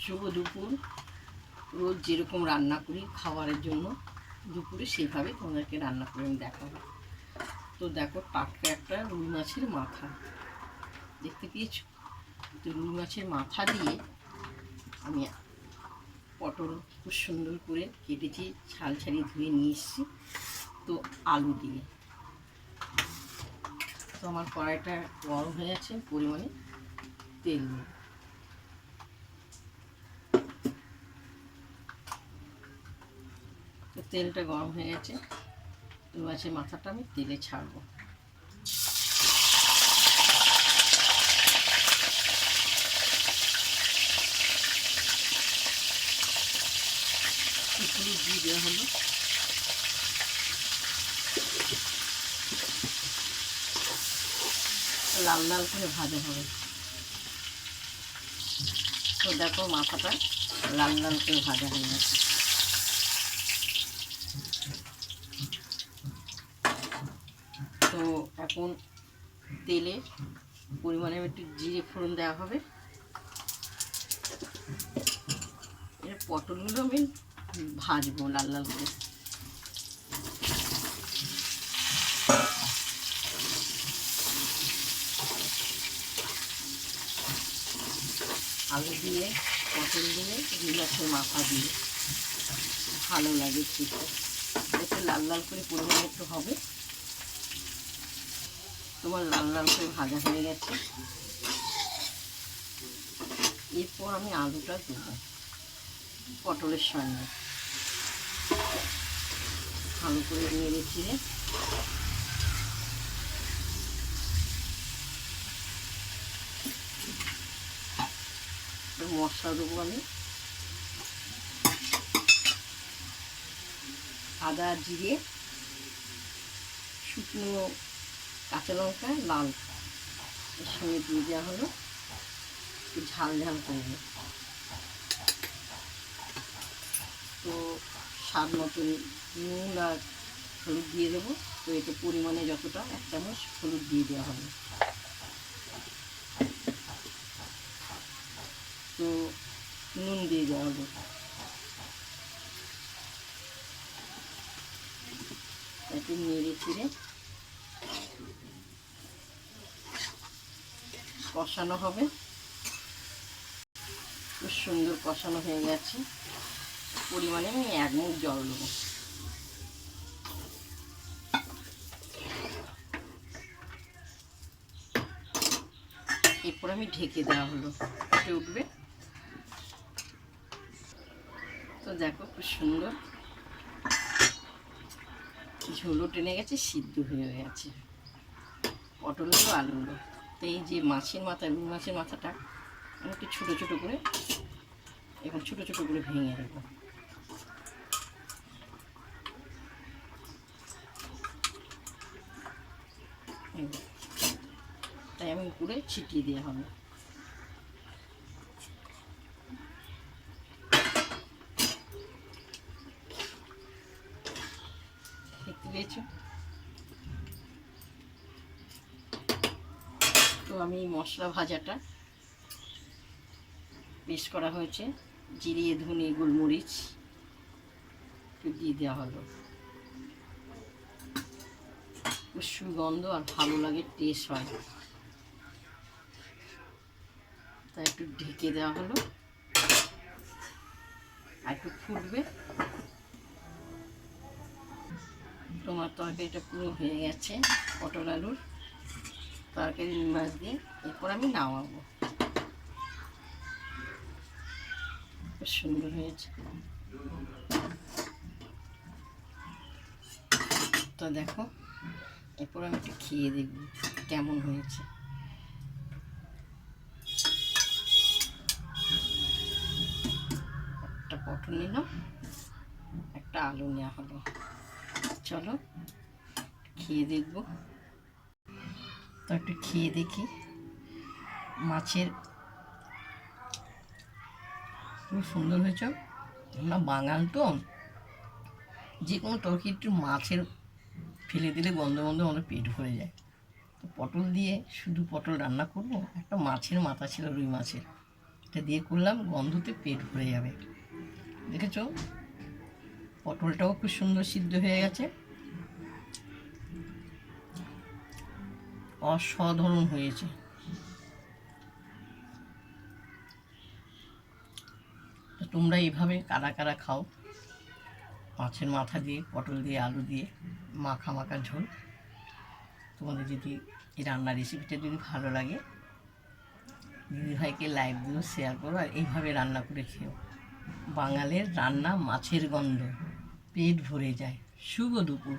শুভ দুপুর। রোজ যেরকম রান্না করি খাবারের জন্য দুপুরে সেইভাবে তোমাদেরকে রান্না করে আমি দেখাবো। তো দেখো, টাটকা একটা রুই মাছের মাথা দেখতে পেয়েছো। তো রুই মাছের মাথা দিয়ে আমি পটল খুব সুন্দর করে কেটেছি, ছাল ছাড়িয়ে ধুয়ে নিয়ে এসেছি। তো আলু দিয়ে, তো আমার কড়াইটা গরম হয়ে যাচ্ছে, পরিমাণে তেল দিয়ে তো তেলটা গরম হয়ে গেছে। রুই মাছের মাথাটা আমি তেলে ছাড়বো। একটু দিয়ে দেওয়া হলো, লাল লাল করে ভাজা হবে। তো দেখো, মাথাটা লাল লাল করে ভাজা হয়ে গেছে। তো এখন তেলে পরিমাণে একটু জিরে ফোড়ন দেওয়া হবে। এর পটলগুলো আমি ভাজবো লাল লাল করে। আলু দিয়ে, পটল দিয়ে, রুই মাছের মাথা দিয়ে ভালো লাগে খেতে। একটু লাল লাল করে পরিমাণে একটু হবে। তোমার লাল লাল করে ভাজা হয়ে গেছে। এরপর আমি আলুটা দেবো পটলের সঙ্গে, ভালো করে নেড়ে চিড়ে মশলা দেবো আমি। আদা, জিরে, শুকনো কাঁচা লঙ্কা, লাল এর সঙ্গে দিয়ে দেওয়া হলো। একটু ঝাল ঝাল করবে। তো স্বাদ মতন নুন আর হলুদ দিয়ে দেবো। তো এতে পরিমাণে যতটা 1 চামচ হলুদ দিয়ে দেওয়া হবে। তো নুন দিয়ে দেওয়া হলো। একটু নেড়ে চিড়ে কষানো হবে। খুব সুন্দর কষানো হয়ে গেছে। পরিমাণে আমি 1 মুঠ জল দেবো। এরপর আমি ঢেকে দেওয়া হলো, ফুটে উঠবে। তো দেখো, খুব সুন্দর ঝোলও টেনে গেছে, সিদ্ধ হয়ে গেছে পটলগুলো, আলুগুলো। তো এই যে মাছের মাথা, রুই মাছের মাথাটা আমি একটু ছোটো ছোটো করে, এখন ছোটো ছোটো করে ভেঙে দেবো। তাই আমি উপরে ছিটিয়ে দেওয়া হবে। দেখতে পেয়েছো? তো আমি মশলা ভাজাটা পেস্ট করা হয়েছে, জিরে, ধনে, গোলমরিচ একটু দিয়ে দেওয়া হলো। সুগন্ধ আর ভালো লাগে, টেস্ট হয়। তাই একটু ঢেকে দেওয়া হলো, আর একটু ফুটবে। তোমার তরকারিটা পুরো হয়ে গেছে, পটল আলুর তরকারি রুই মাছ দিয়ে। এরপর আমি নামাবো। খুব সুন্দর হয়েছে। তো দেখো, এরপর আমি একটু খেয়ে দেখব কেমন হয়েছে। একটা পটল নিলাম, একটা আলু নেওয়া হলো। চলো খেয়ে দেখব। তো একটু খেয়ে দেখি। মাছের খুব সুন্দর হয়েছে। আমরা বাঙাল তো, যে কোনো তরকারি একটু মাছের ফেলে দিলে গন্ধ গন্ধ আমাদের পেট ভরে যায়। তো পটল দিয়ে শুধু পটল রান্না করব। একটা মাছের মাথা ছিল, রুই মাছের। এটা দিয়ে করলাম, গন্ধতে পেট ভরে যাবে। দেখেছো পটলটাও খুব সুন্দর সিদ্ধ হয়ে গেছে, অসাধারণ হয়েছে। তো তোমরা এইভাবে কারা কারা খাও, মাছের মাথা দিয়ে, পটল দিয়ে, আলু দিয়ে মাখা মাখা ঝোল। তোমাদের যদি এই রান্নার রেসিপিটা যদি ভালো লাগে, দিদিভাইকে লাইক দিও, শেয়ার করো, আর এইভাবে রান্না করে খেও। বাঙালির রান্না মাছের গন্ধ, পেট ভরে যায়। শুভ দুপুর।